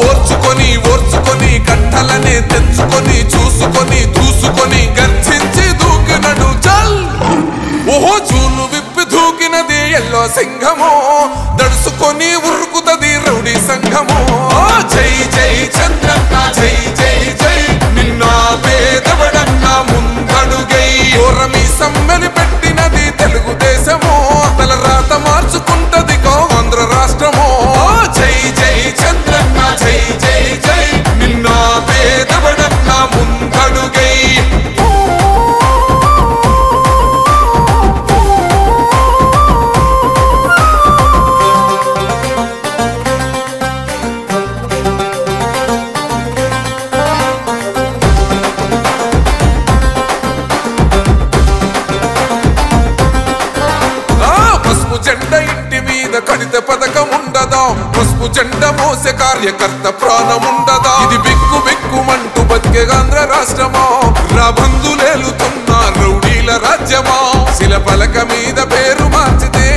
ఓర్చుకొని ఓర్చుకొని కట్టలనే తెంచుకొని చూసుకొని దూసుకొని గర్జించి దూకినడు చల్ ఓహో చూలు విప్పి దూకినది ఎల్లో సింహమో దడుసుకొని ఉరుకుతది రౌడీ సంఘమో జై జై చంద్రన్న జై జై జై నిన్న పేదవడన్న ముందడుగై ఓరమి సమ్మెలి పెట్టినది తెలుగుదేశమో తల రాత మార్చుకుంటది ఆంధ్ర రాష్ట్రమో జై జై చంద్రన్న జై జై జై నిన్న పేదవడన్న ముందడుగై జెండ ఇంటి మీద కడిత పథకం ఉండదా పసుపు జెండ మోసే కార్యకర్త ప్రాణముండదా ఇది బిక్కు బిక్కుమంటూ బతికే ఆంధ్ర రాష్ట్రమా రాబందులేలుతున్న రౌడీల రాజ్యమా శిల పలక మీద పేరు మార్చితే